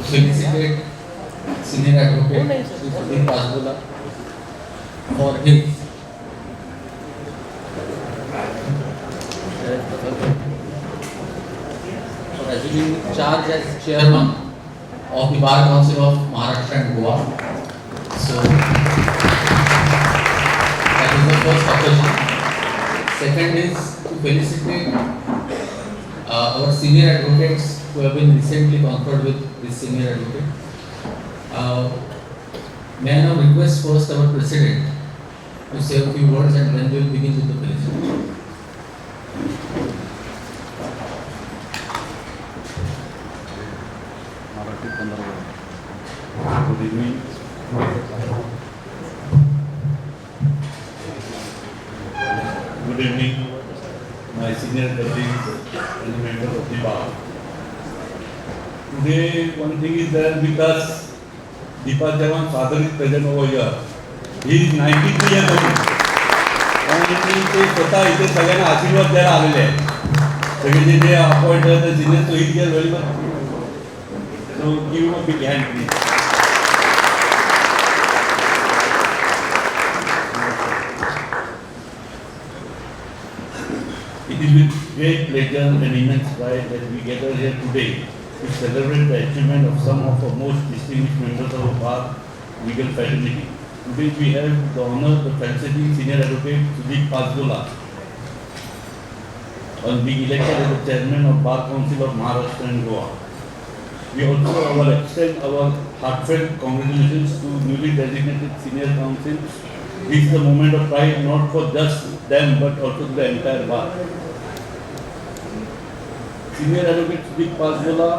to felicitate Senior Advocate Sudeep Pasbola for his assuming charge as Chairman of the Bar Council of Maharashtra and Goa. So that is the first occasion. Second is to felicitate our senior advocates who have been recently conferred with this senior advocate. May I now request first our President to say a few words and then we will begin with the felicitation. Good evening. Good evening, my senior colleagues and members of the bar. Today, one thing is there with us, Deepa Chawan's father is present over here. He is 93 years old. आणि ते स्वतः इथे सगळ्यांना आशीर्वाद द्यायला आलेले आहेत. सगळे जे अपॉइंट आहेत सिनियर तो is very much. So give him a big hand, please. It is with great pleasure and immense pride that we gather here today to celebrate the achievement of some of our most distinguished members of our bar legal fraternity. Today we have the honor of Felicitation Senior Advocate Sudeep Pasbola on being elected as the Chairman of Bar Council of Maharashtra and Goa. We also extend our heartfelt congratulations to newly designated senior counsel. This is a moment of pride not for just them but also to the entire bar. Senior Advocate Sudeep Pasbola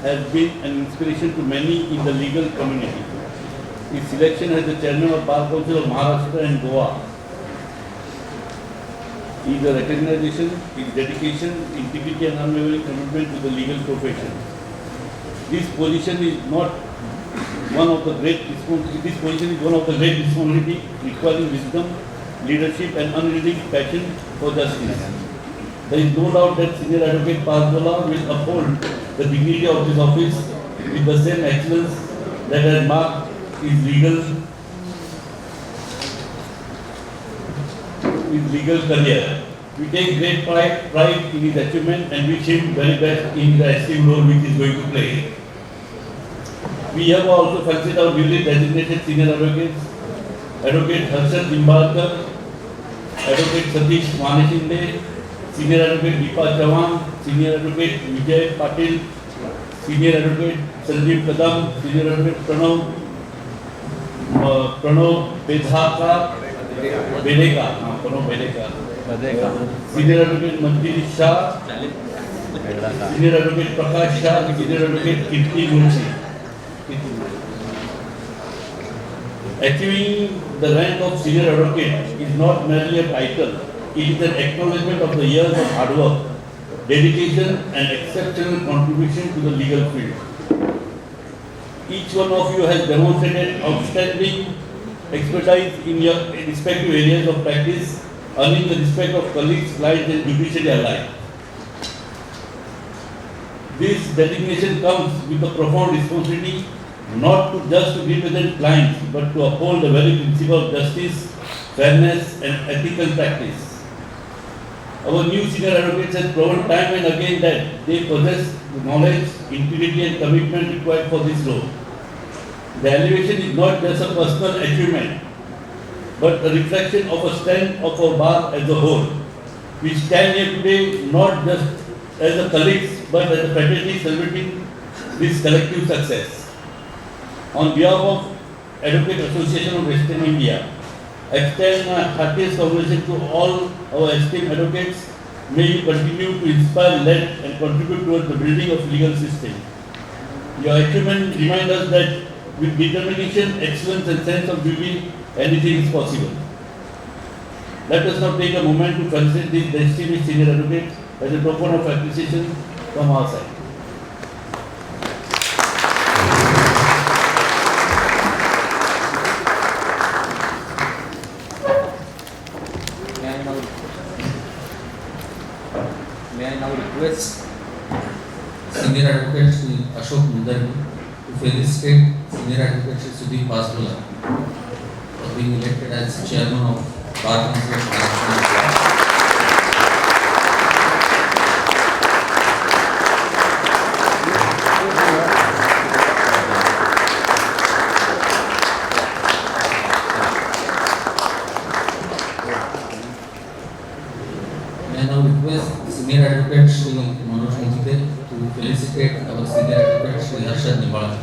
has been an inspiration to many in the legal community. His selection as the Chairman of Bar Council of Maharashtra and Goa is a recognition, his dedication, integrity and unwavering commitment to the legal profession. This position is one of the great responsibility requiring wisdom, leadership and unrelenting passion for justice. There is no doubt that Senior Advocate Pasbola will uphold the dignity of this office with the same excellence that has marked his legal career. We take great pride in his achievement and wish him very best in the esteemed role which he is going to play. We have also felicitate our newly designated senior advocates, Advocate Harshad Nimbalkar, Advocate Satish Maneshinde, Senior Advocate Deepa Chawan, Senior Advocate Vijay D Patil, Senior Advocate Sanjeev Kadam, Senior Advocate Pranav Badheka, Senior Advocate Manjari D, Senior Advocate Prakash D Shah, Senior Advocate Achieving the rank of senior advocate is not merely a title, it is an acknowledgement of the years of hard work, dedication and exceptional contribution to the legal field. Each one of you has demonstrated outstanding expertise in your respective areas of practice, earning the respect of colleagues, clients and judiciary alike. This designation comes with a profound responsibility not to just to represent clients but to uphold the very principle of justice, fairness and ethical practice. Our new senior advocates have proven time and again that they possess the knowledge, integrity and commitment required for this role. The elevation is not just a personal achievement but a reflection of a strength of our bar as a whole. We stand here today not just as a colleagues but as a fraternity celebrating this collective success. On behalf of Advocate Association of Western India, I extend my heartiest congratulations to all our esteemed advocates. May you continue to inspire, lead and contribute towards the building of legal system. Your achievement reminds us that with determination, excellence and sense of duty, anything is possible. Let us now take a moment to felicitate these distinguished senior advocates as a token of appreciation from our side. May I now request Senior Advocate Ashok Manjari to felicitate Senior Advocate Shri Sudeep Pasbola for being elected as Chairman of Bar Council of Maharashtra. I now request Senior Advocate Shri Maneshinde to felicitate our Senior Advocate Shri Harshad Nimbalkar.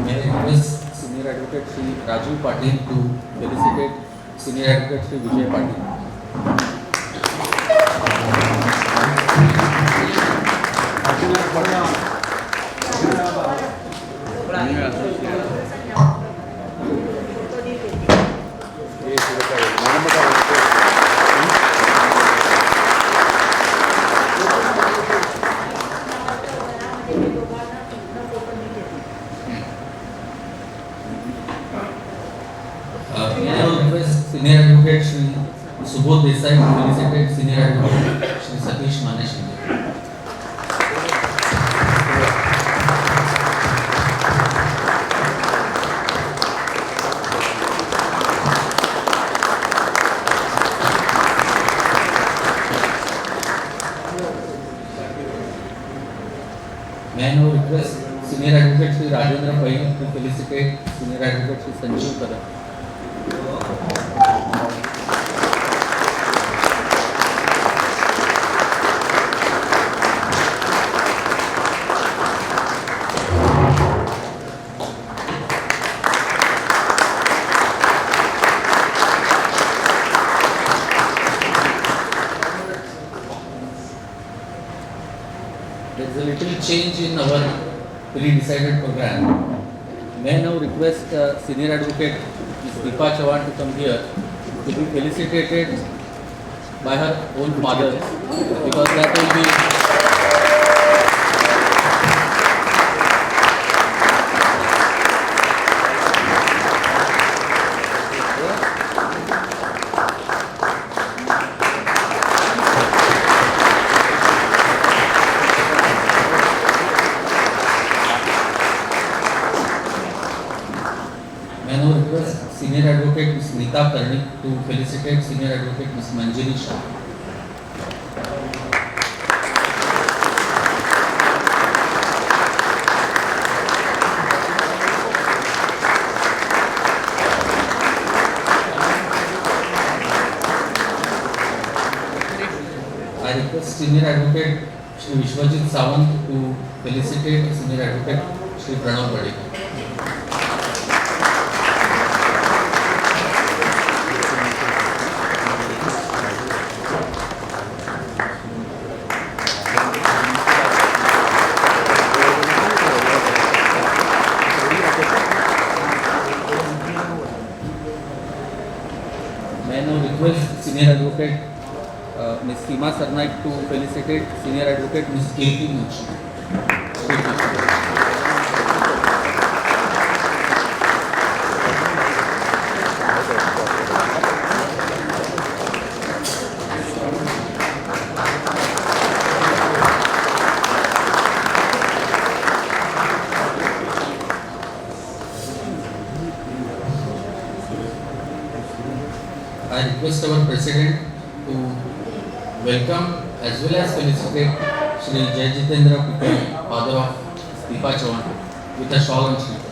May I request Senior Advocate Shri Rajiv Patil to felicitate Senior Advocate Shri Vijay Patil. May I now request Senior Advocate Shri Subodh Desai to felicitate Senior Advocate Shri Satish Maneshinde. May I now request Senior Advocate Shri Rajendra P to felicitate Senior Advocate Shri Sanjeev P. There is a little change in our pre-decided program. May I now request Senior Advocate Ms. Deepa Chawan to come here to be felicitated by her own father, because that will be May I now request Senior Advocate Ms. Neeta Karnik to felicitate Senior Advocate Ms. Manjari D. I request Senior Advocate Shri Vishwajit Sawant to felicitate Senior Advocate Shri Pranav Badheka. May I now request Senior Advocate Ms. Seema Sarnaik to felicitate Senior Advocate Ms. Kirti Munshi. I request our President to welcome as well as felicitate Shri Jai Jitendra P, father of Deepa Chawan, with a shawl on sleeve.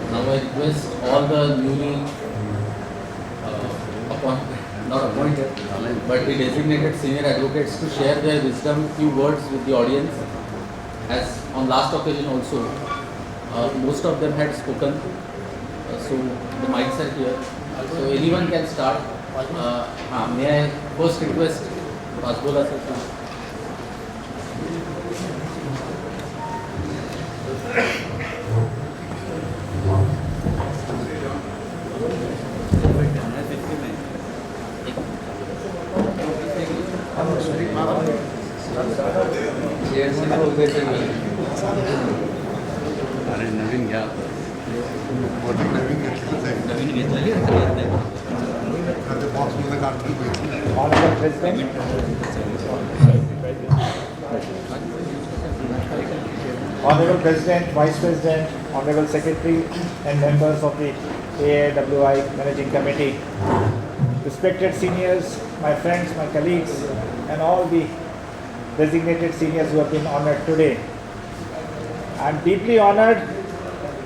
Now I request all the newly not appointed, but the designated senior advocates to share their wisdom, few words with the audience. As on last occasion also, most of them had spoken. So the mics are here. So anyone can start. May I first request Pasbola sir to अरे नवीन घ्या नवीन घेतलेली बॉक्समध्ये काढून Honorable President, Honorable President, Vice President, Honorable Secretary and members of the AAWI Managing Committee, respected seniors, my friends, my colleagues, and all the designated seniors who have been honored today. I am deeply honored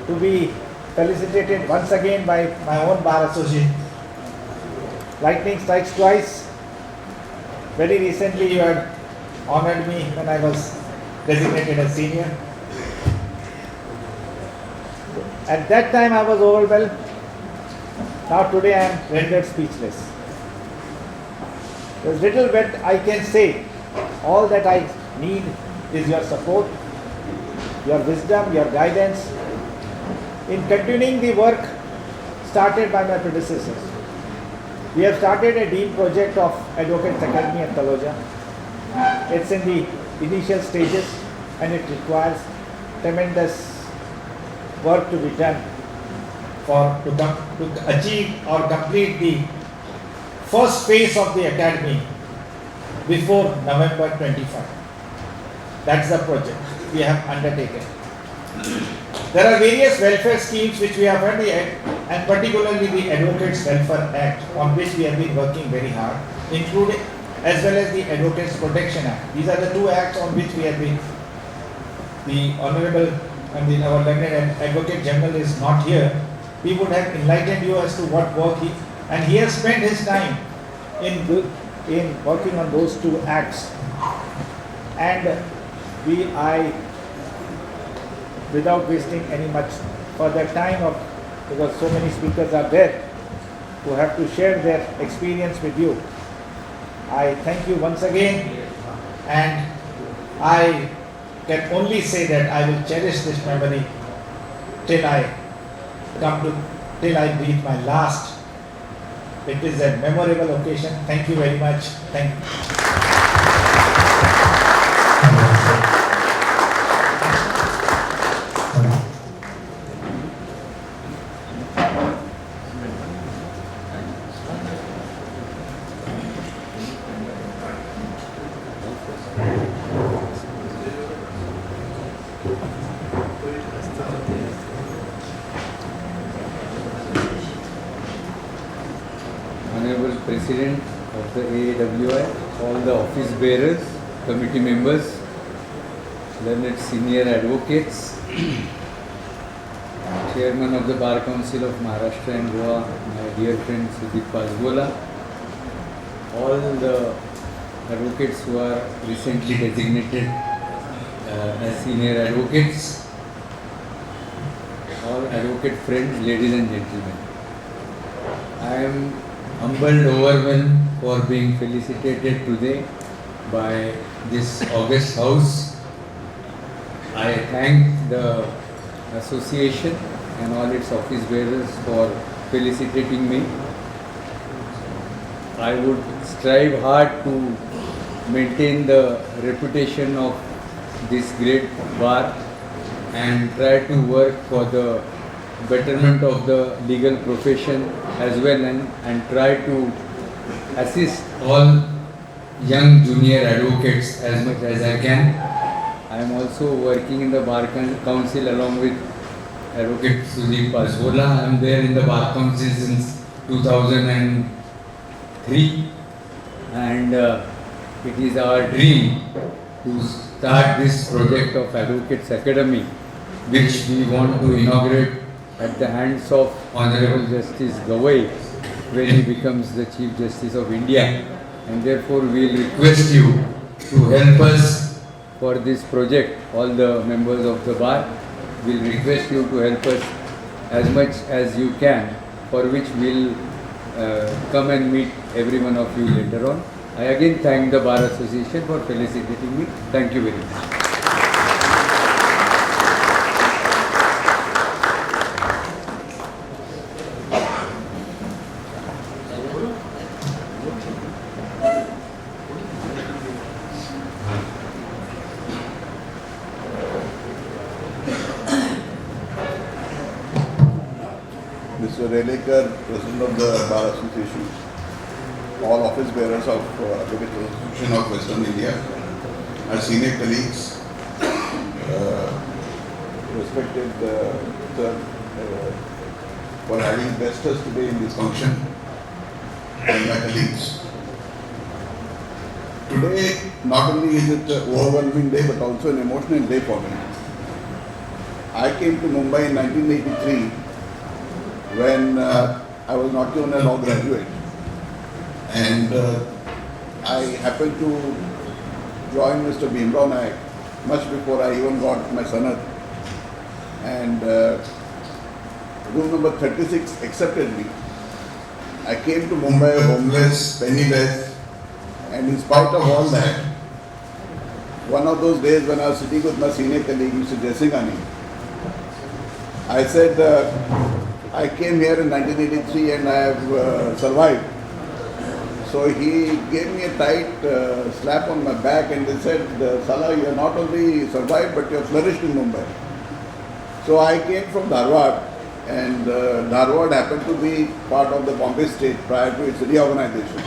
to be felicitated once again by my own bar associate. Lightning strikes twice. Very recently you had honored me when I was designated as senior. At that time I was overwhelmed. Now today I am rendered speechless. There's little bit I can say. All that I need is your support, your wisdom, your guidance in continuing the work started by my predecessors. We have started a deep project of Advocates Academy at Taloja. It's in the initial stages and it requires tremendous work to be done to achieve or complete the first phase of the academy before November 25. That's the project we have undertaken. There are various welfare schemes which we have heard, and particularly the Advocates Welfare Act, on which we have been working very hard, including as well as the Advocates Protection Act. These are the two acts on which we have been. The Honorable and our learned Advocate General is not here. He would have enlightened you as to what work he has spent his time in working on those two acts. And without wasting any much further time, because so many speakers are there who have to share their experience with you, I thank you once again, and I can only say that I will cherish this memory till I breathe my last. It is a memorable occasion. Thank you very much. Thank you. Honorable President of the AAWI, all the office bearers, committee members, learned senior advocates, Chairman of the Bar Council of Maharashtra and Goa, my dear friend Sudeep Pasbola, all the advocates who are recently designated as senior advocates, all advocate friends, ladies and gentlemen. I am humbled, overwhelmed for being felicitated today by this august house. I thank the association and all its office bearers for felicitating me. I would strive hard to maintain the reputation of this great bar and try to work for the betterment of the legal profession as well, and try to assist all young junior advocates as much as I can. I am also working in the Bar Council along with Advocate Sudeep Pasbola. I am there in the Bar Council since 2003, and it is our dream to start this project of Advocates Academy, which we want to inaugurate at the hands of Honorable Justice Gawai when he becomes the Chief Justice of India, and therefore we will request you to help us for this project. All the members of the bar will request you to help us as much as you can, for which we'll come and meet every one of you later on. I again thank the Bar Association for felicitating me. Thank you very much. Mr. Relekar, President of the Bar Association, all office bearers of Advocate Association of Western India, our senior colleagues, respected sir, for having blessed us today in this function, and my colleagues. Today, not only is it an overwhelming day, but also an emotional day for me. I came to Mumbai in 1983 when I was not even a law graduate, and I happened to join Mr. Bhimrao Naik much before I even got my sanat, and room number 36 accepted me. I came to Mumbai homeless, penniless, and in spite of all that, one of those days when I was sitting with my senior colleague, Mr. Jaisinghani, I said, I came here in 1983 and I have survived. So he gave me a tight slap on my back and they said, Salah, you have not only survived but you have flourished in Mumbai. So I came from Dharwad, and Dharwad happened to be part of the Bombay state prior to its reorganization.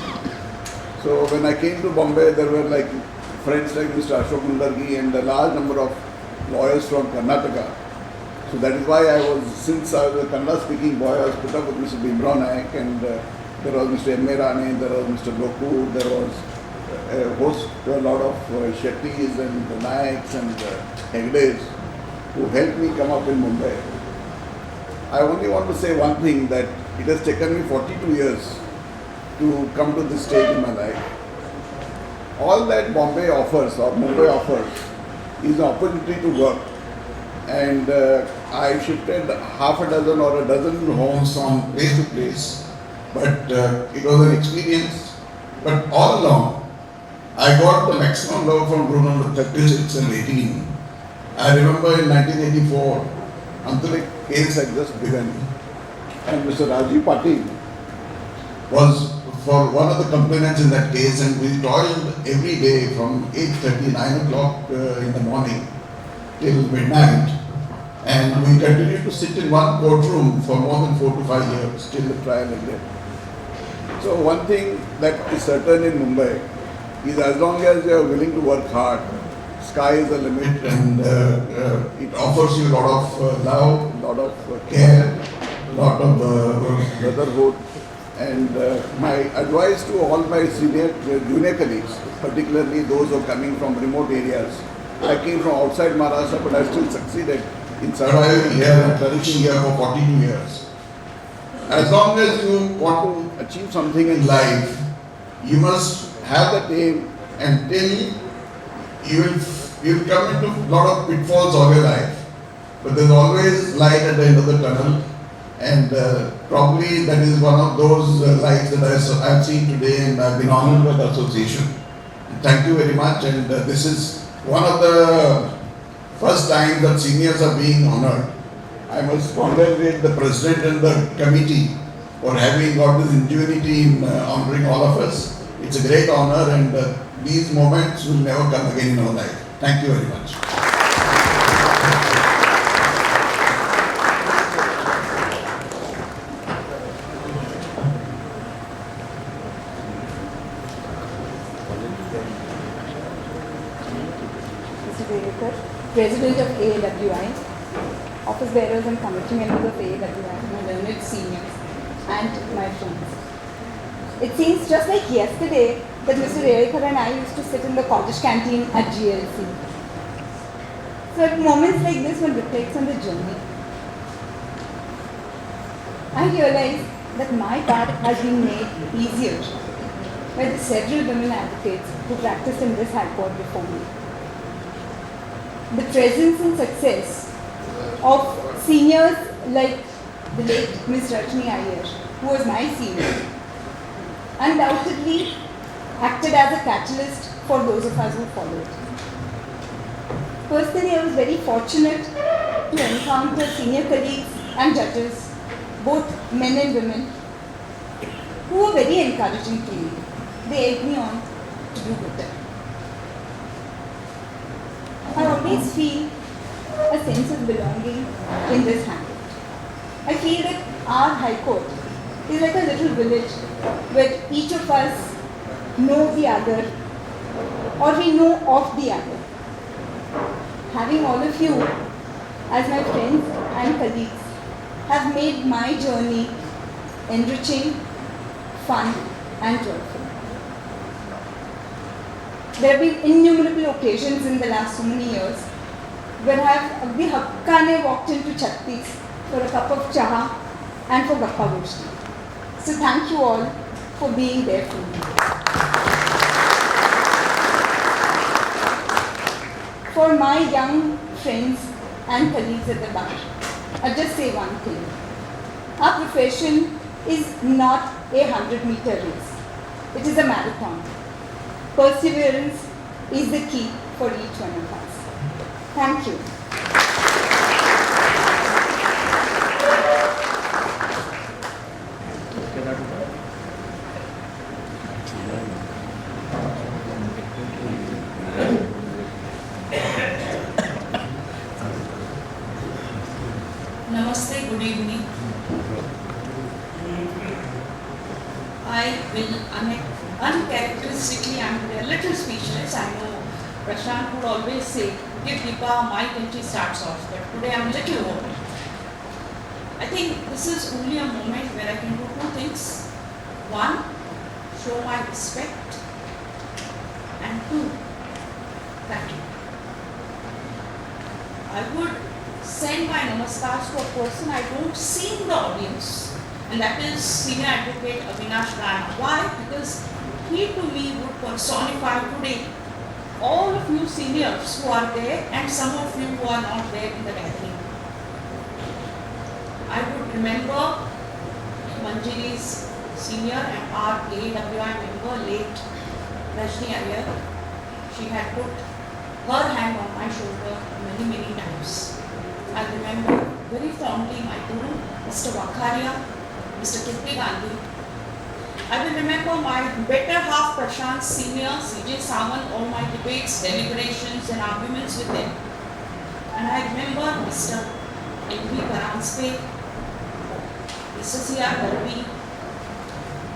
So when I came to Bombay, there were like friends like Mr. Ashok Mundargi and a large number of lawyers from Karnataka. So that is why since I was a Kannada speaking boy, I was put up with Mr. Bhimrao Naik, and there was Mr. M. A. Rane, there was Mr. Loku, there was a host, a lot of Shettis and Naiks and Hegdes who helped me come up in Mumbai. I only want to say one thing, that it has taken me 42 years to come to this stage in my life. All that Bombay offers or Mumbai offers is an opportunity to work. And I shifted half a dozen or a dozen homes from place to place. But it was an experience. But all along, I got the maximum love from room number 36 and 18. I remember in 1984, Antalik case had just begun. And Mr. Rajiv Patil was for one of the complainants in that case, and we toiled every day from 8:30, 9 o'clock in the morning till midnight, and we continued to sit in one courtroom for more than 4 to 5 years till the trial ended. So one thing that is certain in Mumbai is, as long as you are willing to work hard, sky is the limit, and it offers you a lot of love, a lot of care, a lot of brotherhood. And my advice to all my junior colleagues, particularly those who are coming from remote areas, I came from outside Maharashtra, but I still succeeded in surviving here and flourishing here for 42 years. As long as you want to achieve something in life, you must have that aim, and till you'll come into a lot of pitfalls all your life. But there's always light at the end of the tunnel, and probably that is one of those lights that I've seen today, and I've been honored by the association. Thank you very much, and this is one of the first times that seniors are being honored. I must congratulate the president and the committee for having got this ingenuity in honoring all of us. It's a great honor, and these moments will never come again in our life. Thank you very much. Mr. Director, President of AAWI, office bearers and committee members of AAWI, my learned seniors, and my friends. It seems just like yesterday that Mr. Relekar and I used to sit in the college canteen at GLC. So at moments like this, one reflects on the journey. I realize that my path has been made easier by the several women advocates who practiced in this High Court before me. The presence and success of seniors like the late Miss Rajni Iyer, who was my senior, undoubtedly acted as a catalyst for those of us who followed. Personally, I was very fortunate to encounter senior colleagues and judges, both men and women, who were very encouraging to me. They egged me on to do better. I always feel a sense of belonging in this High Court. I feel that our High Court is like a little village where each of us know the other or we know of the other. Having all of you as my friends and colleagues have made my journey enriching, fun and joyful. There have been innumerable occasions in the last so many years where I have abhi hakkane walked into Chattis for a cup of chaha and for gappa goshti. So thank you all for being there for me. For my young friends and colleagues at the bar, I'll just say one thing. Our profession is not a 100-meter race. It is a marathon. Perseverance is the key for each one of us. Thank you. Namaste, good evening. I will uncharacteristically, I'm a little speechless. I know Prashant would always say, give Deepa a mic and she starts off, but today I'm a little over. I think this is only a moment where I can do two things. One, show my respect, and two, thank you. I would send my namaskars to a person I don't see in the audience, and that is Senior Advocate Avinash Rana. Why? Because he to me would personify today all of you seniors who are there and some of you who are not there in the gathering. I would remember Manjari's senior and our AAWI member, late Rajni Iyer. She had put her hand on my shoulder many, many times. I remember very fondly my guru, Mr. Vakharia, Mr. Kirti Gandhi. I will remember my better half Prashant Senior, CJ Chawan, all my debates, deliberations and arguments with him. And I remember Mr. M.V. Paranspe, Mr. C.R. Darbi,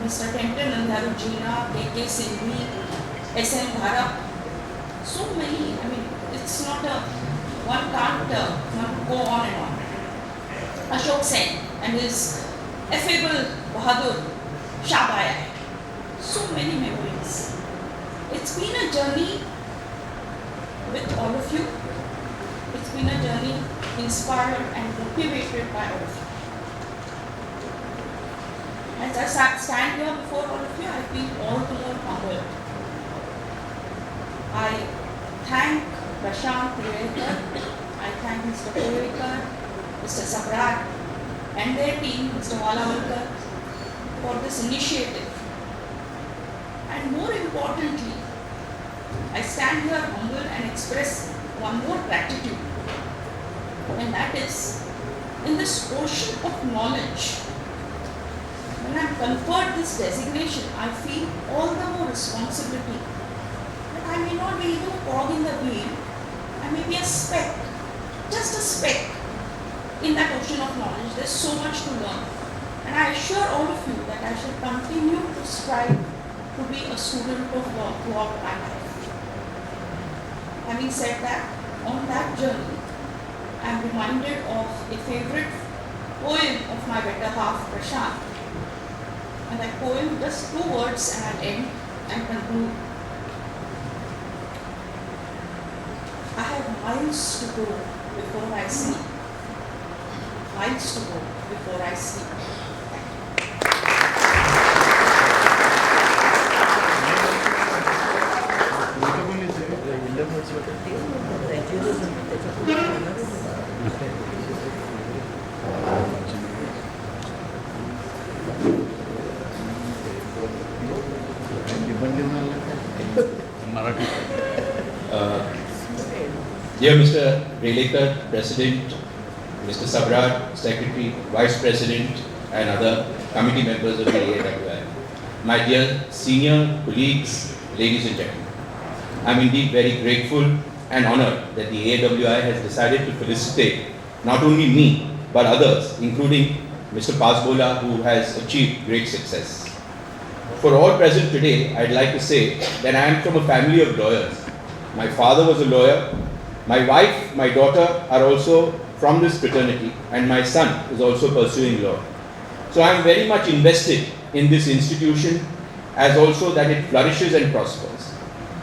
Mr. Tenton Nandharu Jina, K.K. Singhi, S.M. Bharap. So many, I mean, it's not a, one can't go on and on. Ashok Sen and his affable Bahadur Shabaya. So many memories. It's been a journey with all of you. It's been a journey inspired and motivated by all of you. As I stand here before all of you, I feel all the more humbled. I thank Prashant Trivekar, I thank Mr. Trivekar, Mr. Sabrat and their team, Mr. Valavalkar, for this initiative. And more importantly, I stand here humble and express one more gratitude, and that is, in this ocean of knowledge, when I am conferred this designation, I feel all the more responsibility that I may not be even a cog in the wheel, I may be a speck, just a speck in that ocean of knowledge. There's so much to learn. And I assure all of you that I shall continue to strive to be a student of law throughout my life. Having said that, on that journey, I am reminded of a favorite poem of my better half, Prashant. And that poem, just 2 words and I'll end and conclude. I have miles to go before I sleep. Miles to go before I sleep. Dear Mr. Relekar, President, Mr. Sabrat, Secretary, Vice President, and other committee members of the AAWI, my dear senior colleagues, ladies and gentlemen, I am indeed very grateful and honored that the AAWI has decided to felicitate not only me, but others, including Mr. Pasbola, who has achieved great success. For all present today, I'd like to say that I am from a family of lawyers. My father was a lawyer. My wife, my daughter are also from this fraternity, and my son is also pursuing law. So I am very much invested in this institution as also that it flourishes and prospers.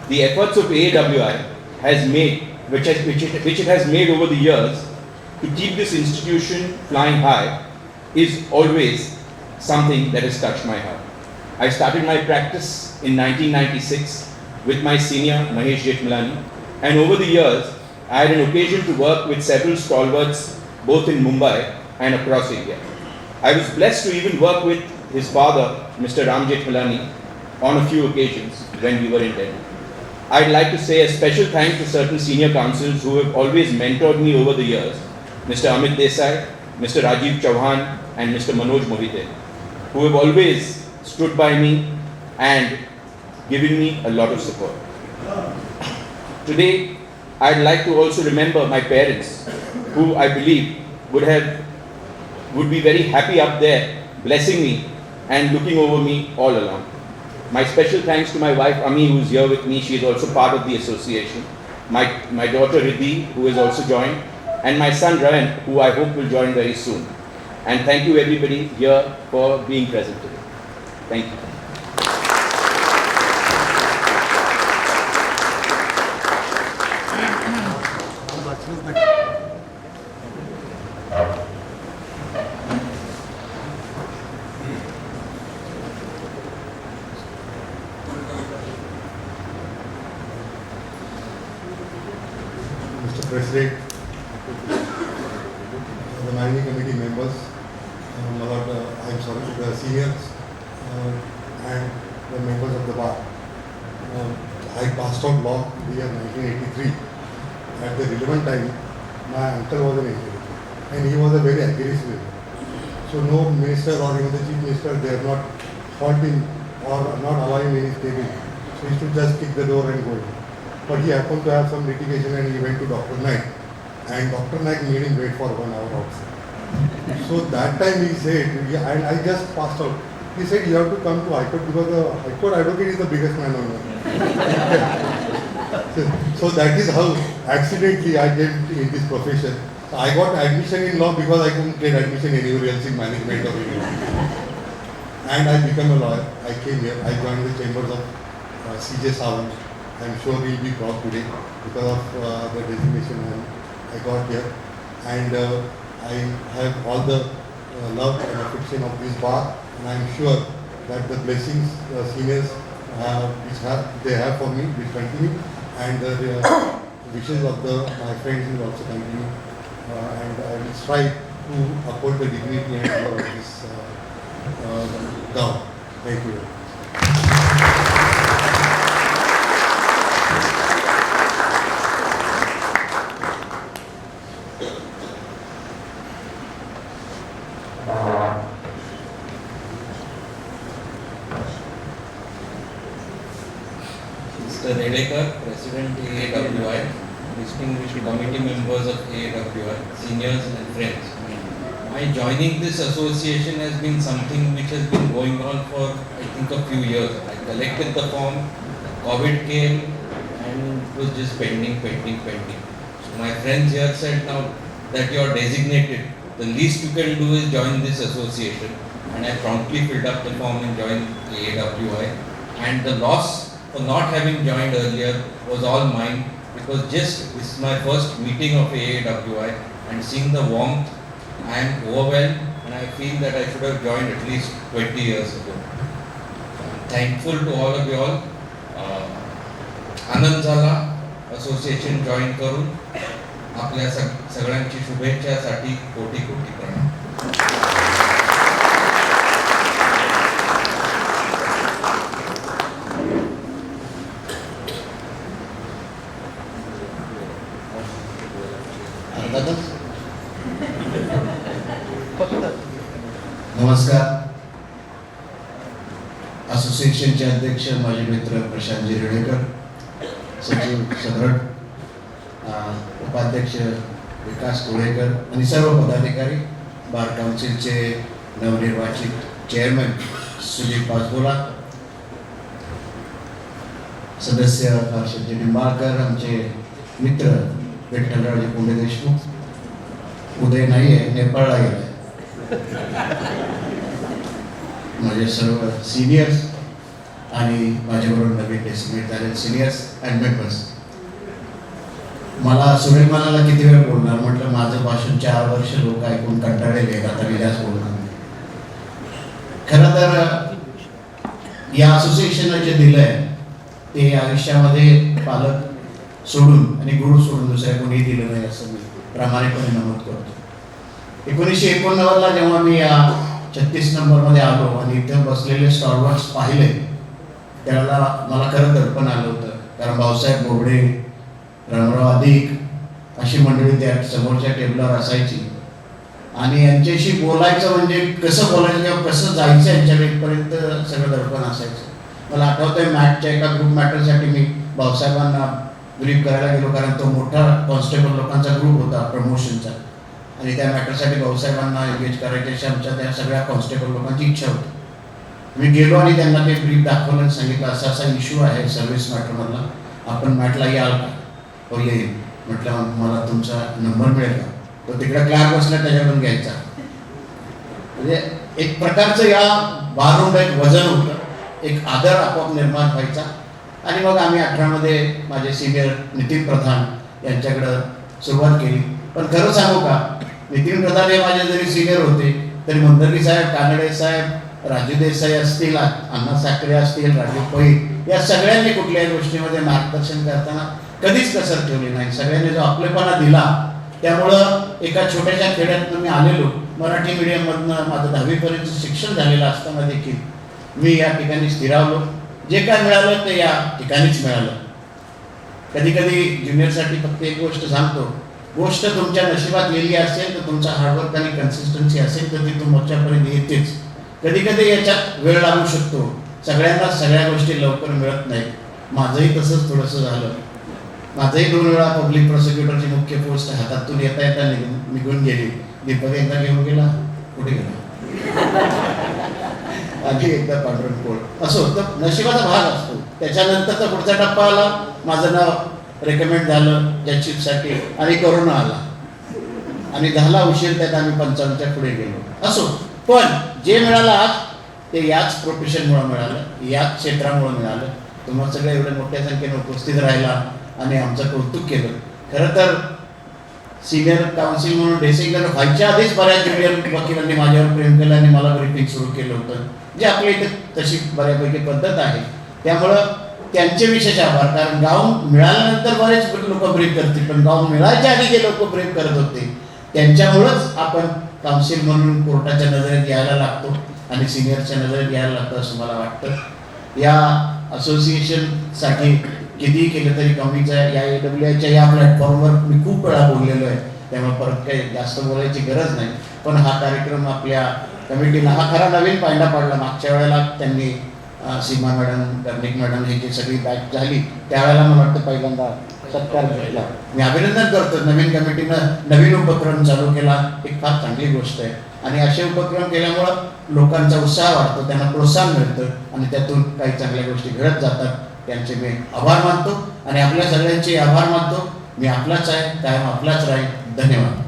The efforts of AAWI has made, which it has made over the years to keep this institution flying high is always something that has touched my heart. I started my practice in 1996 with my senior Maneshinde and over the years I had an occasion to work with several stalwarts both in Mumbai and across India. I was blessed to even work with his father, Mr. Ram Jethmalani, on a few occasions when we were in Delhi. I'd like to say a special thanks to certain senior counsels who have always mentored me over the years, Mr. Amit Desai, Mr. Rajiv Chawan, and Mr. Manoj Mohite, who have always stood by me and given me a lot of support. Today, I'd like to also remember my parents, who I believe would be very happy up there, blessing me and looking over me all along. My special thanks to my wife Ami, who is here with me. She is also part of the association. My daughter Riddhi, who has also joined, and my son Rayan, who I hope will join very soon. And thank you everybody here for being present today. Thank you. Mr. President, the managing committee members, the seniors and the members of the bar. I passed out law in the year 1983. At the relevant time, my uncle was an engineer and he was a very aggressive. So no minister or even the chief minister, they are not halting or not allowing any staying. So he used to just kick the door and go. But he happened to have some litigation and he went to Dr. Naik. And Dr. Naik made him wait for 1 hour outside. So that time he said, and I just passed out. He said, you have to come to High Court because the High Court advocate is the biggest man on earth. So that is how accidentally I came in this profession. I got admission in law because I couldn't get admission anywhere else in management or anything. And I became a lawyer. I came here. I joined the chambers of CJ Chawan. I'm sure we'll be proud today because of the designation I got here. And I have all the love and affection of this bar. And I'm sure that the blessings seniors which they have for me will continue. And the wishes of my friends will also continue. And I will strive to uphold the dignity and honor of this gown. Thank you. Mr. Relekar, President AAWI, distinguished committee members of AAWI, seniors and friends. My joining this association has been something which has been going on for I think a few years. I collected the form, COVID came and it was just pending. So my friends here said now that you are designated, the least you can do is join this association, and I promptly filled up the form and joined AAWI. And the loss for not having joined earlier was all mine, because this is my first meeting of AAWI, and seeing the warmth, I am overwhelmed and I feel that I should have joined at least 20 years ago. I'm thankful to all of you all. आनंद झाला association join करून. आपल्या सगळ्यांची शुभेच्छासाठी कोटी प्रणाम. असोसिएशनचे अध्यक्ष माझे मित्र प्रशांत जी, सचिव सदरट, उपाध्यक्ष विकास कोळेकर आणि सर्व पदाधिकारी, बार काउन्सिलचे नवनिर्वाचित चेअरमन सुदीप पासबोला, सदस्य हर्षद निंबाळकर, आमचे मित्र विठ्ठलरावजी पुंडे देशमुख, उदय नाही आहे, नेपाळला गेला, माझे सर्व सिनियर्स आणि माझ्याबरोबर नवीन डेसिग्नेट झालेले सिनियर्स अँड मेंबर्स. मला सुरेल मनाला किती वेळ बोलणार म्हटलं, माझं भाषण 4 वर्ष लोक ऐकून कंटाळलेले, आता मी जास्त बोलणार नाही. खरं तर या असोसिएशनला जे दिलं आहे ते आयुष्यामध्ये पालक सोडून आणि गुरु सोडून दुसऱ्या कोणी दिलं नाही असं मी प्रामाणिकपणे नमूद करतो. 1989ला जेव्हा मी या 36 नंबरमध्ये आलो आणि इथे बसलेले स्टॉलवर्स पाहिले त्याला मला खरं दर्पण आलं होतं, कारण भाऊसाहेब बोबडे, रामराव अधिक अशी मंडळी त्या समोरच्या टेबलवर असायची आणि यांच्याशी बोलायचं म्हणजे कसं बोलायचं किंवा कसं जायचं यांच्या वेळपर्यंत सगळं दर्पण असायचं. मला आठवतंय मॅटच्या एका ग्रुप मॅटरसाठी मी भाऊसाहेबांना ब्रीफ करायला गेलो, कारण तो मोठा कॉन्स्टेबल लोकांचा ग्रुप होता प्रमोशनचा आणि त्या मॅटरसाठी भाऊसाहेबांना एंगेज करायची अशी आमच्या त्या सगळ्या कॉन्स्टेबल लोकांची इच्छा होती. मी गेलो आणि त्यांना ते ब्रीफ दाखवलं आणि सांगितलं असा असा इश्यू आहे सर्व्हिस मॅटरमधला, आपण मॅटला याल का? हो येईल. म्हटलं मला तुमचा नंबर मिळेल का? तो तिकडे क्लार्क बसला त्याच्याकडून घ्यायचा. म्हणजे एक प्रकारचं या बारून एक वजन होतं, एक आदर आपोआप निर्माण व्हायचा आणि मग आम्ही 18मध्ये माझे सिनियर नितीन प्रधान यांच्याकडं सुरुवात केली. पण खरं सांगू का, नितीन प्रधान हे माझे जरी सिनियर होते तरी मंदरगी साहेब, कानडे साहेब, राजू देसाई असतील, अण्णा साखरे असतील, राजू पै, या सगळ्यांनी कुठल्याही गोष्टीमध्ये मार्गदर्शन करताना कधीच कसर ठेवली नाही. सगळ्यांनी जो आपलेपणा दिला त्यामुळं एका छोट्याशा खेड्यातून मी आलेलो, मराठी मीडियममधनं माझं 10वीपर्यंत शिक्षण झालेलं असताना देखील मी या ठिकाणी स्थिरावलो. जे काय मिळालं ते या ठिकाणीच मिळालं. कधी कधी ज्युनियरसाठी फक्त एक गोष्ट सांगतो, गोष्ट तुमच्या नशिबात लिहिली असेल तर तुमचा हार्डवर्क आणि कन्सिस्टन्सी असेल तर ती तुमच्यापर्यंत येतेच. कधी कधी याच्यात वेळ लागू शकतो, सगळ्यांना सगळ्या गोष्टी लवकर मिळत नाहीत. माझंही तसंच थोडंसं झालं. माझंही 2 वेळा पब्लिक प्रोसिक्युटरची मुख्य पोस्ट हातातून येता येता निघून गेली. दीपक एकदा घेऊन गेला, कुठे गेला, आणि एकदा पांढरण कोळ. असं होतं, नशिबाचा भाग असतो. त्याच्यानंतरचा पुढचा टप्पा आला, माझं नाव रेकमेंड झालं जजशिपसाठी आणि कोरोना आला आणि झाला उशीर, त्यात आम्ही 55च्या पुढे गेलो. असो, पण जे मिळालं आज ते याच प्रोफेशनमुळे मिळालं, याच क्षेत्रामुळे मिळालं. तुम्हाला सगळे एवढे मोठ्या संख्येने उपस्थित राहिला आणि आमचं कौतुक केलं. खरं तर सिनियर काउन्सिल म्हणून डेसिग्नेट व्हायच्या आधीच बऱ्याच ज्युनियर वकिलांनी माझ्यावर प्रेम केलं आणि मला ब्रीफिंग सुरू केलं होतं, जे आपल्या इथे तशी बऱ्यापैकी पद्धत आहे. त्यामुळं त्यांचे विशेष आभार, कारण गाऊन मिळाल्यानंतर बरेच लोक ब्रीफ करतील, पण गाऊन मिळायच्या आधी जे लोक ब्रीफ करत होते त्यांच्यामुळंच आपण काउन्सिल म्हणून कोर्टाच्या नजरेत यायला लागतो आणि सिनियरच्या नजरेत यायला लागतो असं मला वाटतं. या असोसिएशनसाठी कितीही केलं तरी कमीच आहे. या AAWIच्या या प्लॅटफॉर्मवर मी खूप वेळा बोललेलो आहे, त्यामुळे परत काही जास्त बोलायची गरज नाही. पण हा कार्यक्रम आपल्या कमिटीला हा खरा नवीन पायंडा पाडला. मागच्या वेळेला त्यांनी सीमा मॅडम, कर्णिक मॅडम हे जी सगळी बॅच झाली त्यावेळेला मला वाटतं पहिल्यांदा सत्कार भेटला. मी अभिनंदन करतो, नवीन कमिटीनं नवीन उपक्रम चालू केला, एक फार चांगली गोष्ट आहे. आणि असे उपक्रम केल्यामुळं लोकांचा उत्साह वाढतो, त्यांना प्रोत्साहन मिळतं आणि त्यातून काही चांगल्या गोष्टी घडत जातात. त्यांचे मी आभार मानतो आणि आपल्या सगळ्यांचे आभार मानतो. मी आपलाच आहे, कायम आपलाच राहील. धन्यवाद.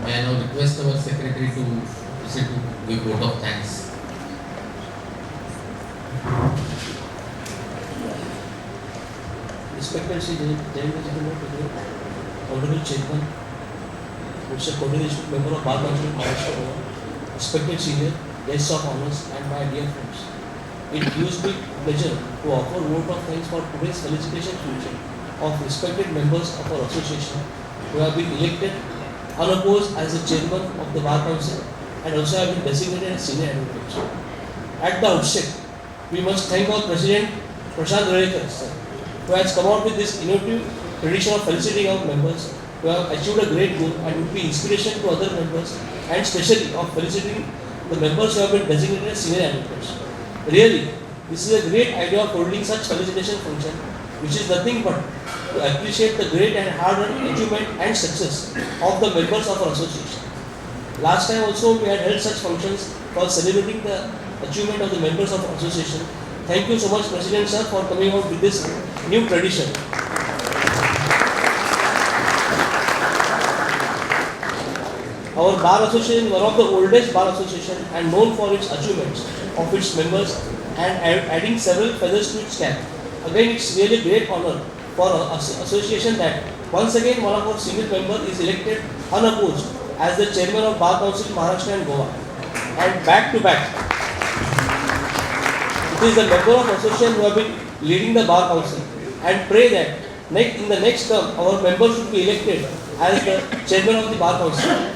May I now request our secretary to proceed to give vote of thanks. Respected Honorable Chairman, Mr. Coordination Member of Bar Council of Maharashtra, respected senior, guests of honors, and my dear friends. It gives me pleasure to offer vote of thanks for today's felicitation function of respected members of our association who have been elected unopposed as the chairman of the Bar Council and also have been designated as senior advocates. At the outset, we must thank our President Prashant sir, who has come out with this innovative tradition of felicitating our members who have achieved a great goal and would be inspiration to other members, and especially of felicitating the members who have been designated as senior advocates. Really, this is a great idea of holding such felicitation function, which is nothing but to appreciate the great and hard-earned achievement and success of the members of our association. Last time also we had held such functions for celebrating the achievement of the members of our association. Thank you so much, President sir, for coming out with this new tradition. Our bar association is one of the oldest bar association and known for its achievements of its members and adding several feathers to its cap. Again, it's really great honor for our association that once again one of our single member is elected unopposed as the chairman of Bar Council Maharashtra and Goa, and back to back. It is the member of association who have been leading the Bar Council, and pray that in the next term our members should be elected as the chairman of the Bar Council.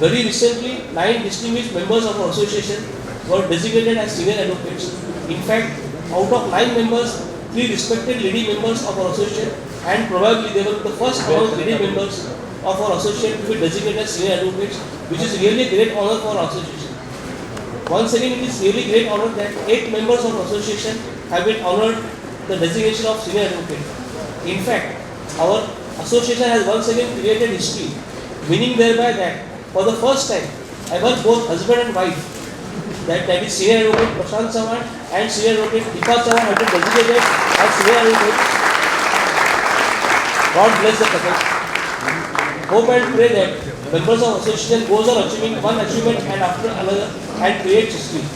Very recently, 9 distinguished members of our association were designated as senior advocates. In fact, out of 9 members, 3 respected leading members of our association, and probably they were the first among leading members of our association to be designated as senior advocates, which is really a great honor for our association. Once again, it is really great honor that 8 members of our association have been honored the designation of senior advocate. In fact, our association has once again created history, meaning thereby that for the first time, ever both husband and wife, that is senior advocate Prashant Chawan and senior advocate Deepa Chawan have been designated as senior advocates. God bless the couple. Hope and pray that members of association goes on achieving one achievement and after another and creates history.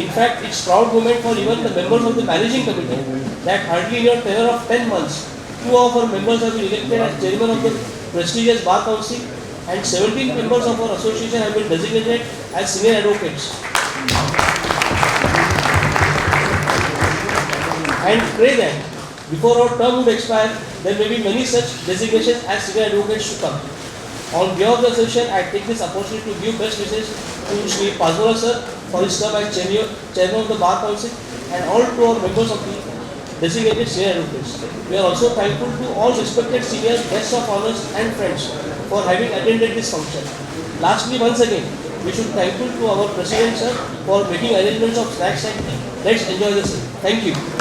In fact, it's proud moment for even the members of the managing committee that hardly in your tenure of 10 months, 2 of our members have been elected as chairman of the prestigious Bar Council, and 17 members of our association have been designated as senior advocates. And pray that before our term would expire, there may be many such designations as senior advocates to come. On behalf of the association, I take this opportunity to give best wishes to Sudeep Pasbola sir for his term as chairman of the Bar Council, and all to our members of the designated senior advocates. We are also thankful to all respected seniors, guests of honors and friends for having attended this function. Lastly, once again, we should thankful to our President sir for making arrangements of snacks and tea. Let's enjoy this. Thank you.